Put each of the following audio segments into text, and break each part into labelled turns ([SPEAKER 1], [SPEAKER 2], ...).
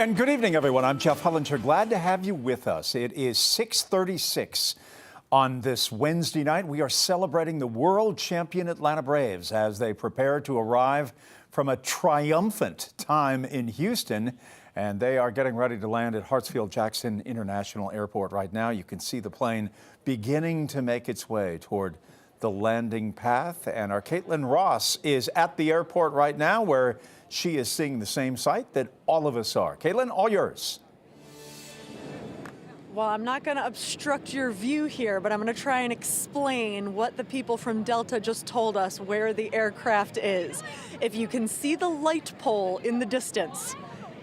[SPEAKER 1] And good evening, everyone. I'm Jeff Hullinger. Glad to have you with us. It is 6:36 on this Wednesday night. We are celebrating the world champion Atlanta Braves as they prepare to arrive from a triumphant time in Houston. And they are getting ready to land at Hartsfield-Jackson International Airport right now. You can see the plane beginning to make its way toward the landing path. And our Caitlin Ross is at the airport right now, where she is seeing the same sight that all of us are. Caitlin, all yours.
[SPEAKER 2] Well, I'm not going to obstruct your view here, but I'm going to try and explain what the people from Delta just told us where the aircraft is. If you can see the light pole in the distance,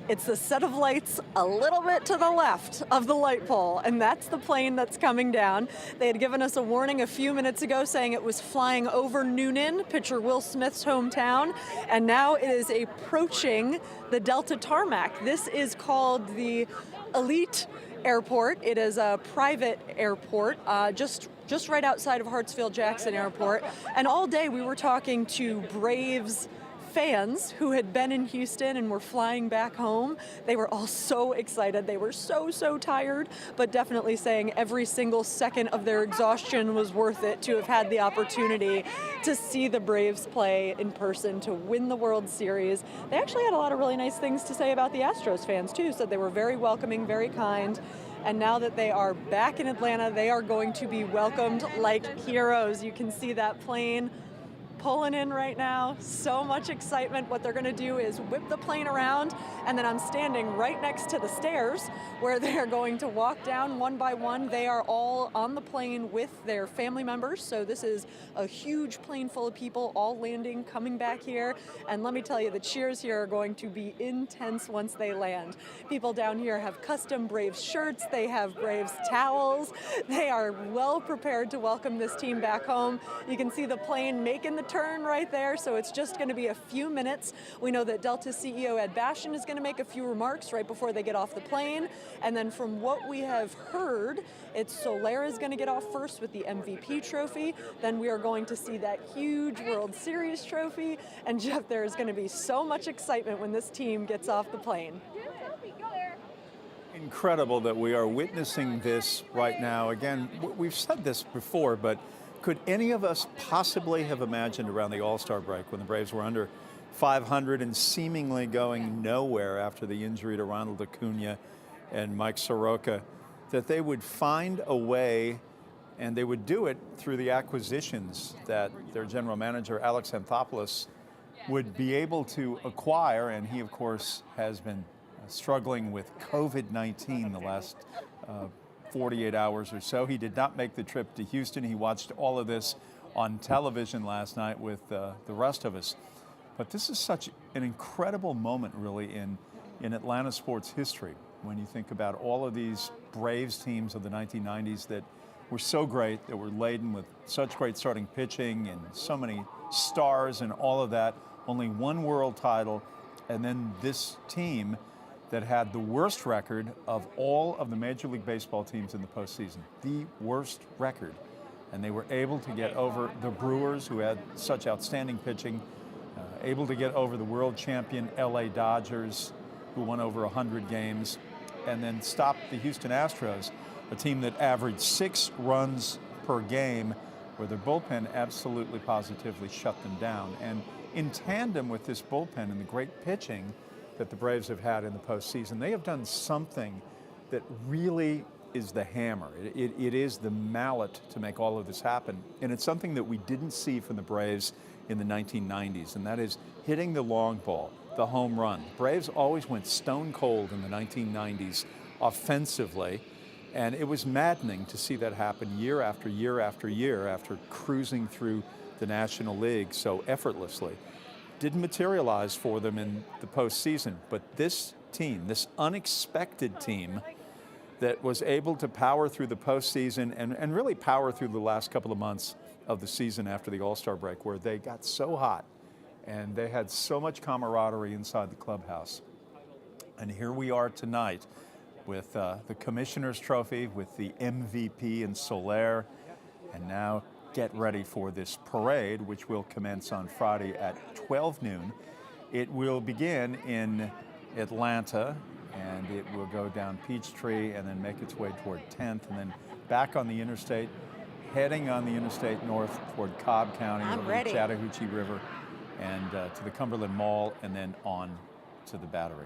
[SPEAKER 2] it's the set of lights a little bit to the left of the light pole, and that's the plane that's coming down. They had given us a warning a few minutes ago saying it was flying over Noonan, pitcher Will Smith's hometown, and now it is approaching the Delta tarmac. This is called the Elite Airport. It is a private airport, just right outside of Hartsfield-Jackson Airport, and all day we were talking to Braves fans who had been in Houston and were flying back home. They were all so excited. They were so tired, but definitely saying every single second of their exhaustion was worth it to have had the opportunity to see the Braves play in person, to win the World Series. They actually had a lot of really nice things to say about the Astros fans too, said they were very welcoming, very kind. And now that they are back in Atlanta, they are going to be welcomed like heroes. You can see that plane pulling in right now. So much excitement. What they're going to do is whip the plane around, and then I'm standing right next to the stairs where they are going to walk down one by one. They are all on the plane with their family members, so this is a huge plane full of people all landing, coming back here, and let me tell you, the cheers here are going to be intense once they land. People down here have custom Braves shirts, they have Braves towels, they are well prepared to welcome this team back home. You can see the plane making the turn right there, so it's just going to be a few minutes. We know that Delta CEO Ed Bastian is going to make a few remarks right before they get off the plane, and then from what we have heard, it's Soler is going to get off first with the MVP trophy, then we are going to see that huge World Series trophy, and Jeff, there is going to be so much excitement when this team gets off the plane.
[SPEAKER 1] Incredible that we are witnessing this right now. Again, we've said this before, but could any of us possibly have imagined around the All-Star break when the Braves were under 500 and seemingly going nowhere after the injury to Ronald Acuna and Mike Soroka, that they would find a way, and they would do it through the acquisitions that their general manager, Alex Anthopoulos, would be able to acquire? And he, of course, has been struggling with COVID-19 the last 48 hours or so. He did not make the trip to Houston. He watched all of this on television last night with the rest of us. But this is such an incredible moment, really, in Atlanta sports history, when you think about all of these Braves teams of the 1990s that were so great, that were laden with such great starting pitching and so many stars and all of that. Only one world title, and then this team that had the worst record of all of the Major League Baseball teams in the postseason, the worst record. And they were able to get over the Brewers, who had such outstanding pitching, able to get over the world champion LA Dodgers, who won over 100 games, and then stop the Houston Astros, a team that averaged 6 runs per game, where their bullpen absolutely positively shut them down. And in tandem with this bullpen and the great pitching that the Braves have had in the postseason, they have done something that really is the hammer. It is the mallet to make all of this happen. And it's something that we didn't see from the Braves in the 1990s, and that is hitting the long ball, the home run. Braves always went stone cold in the 1990s offensively, and it was maddening to see that happen year after year after year after cruising through the National League so effortlessly. Didn't materialize for them in the postseason, but this team, this unexpected team that was able to power through the postseason and really power through the last couple of months of the season after the All-Star break, where they got so hot and they had so much camaraderie inside the clubhouse. And here we are tonight with the Commissioner's Trophy, with the MVP in Soler, and now get ready for this parade, which will commence on Friday at 12 noon. It will begin in Atlanta, and and it will go down Peachtree and then make its way toward 10th, and then back on the interstate, heading on the interstate north toward Cobb County,
[SPEAKER 2] I'm
[SPEAKER 1] over
[SPEAKER 2] ready.
[SPEAKER 1] the Chattahoochee River, and to the Cumberland Mall, and then on to the Battery.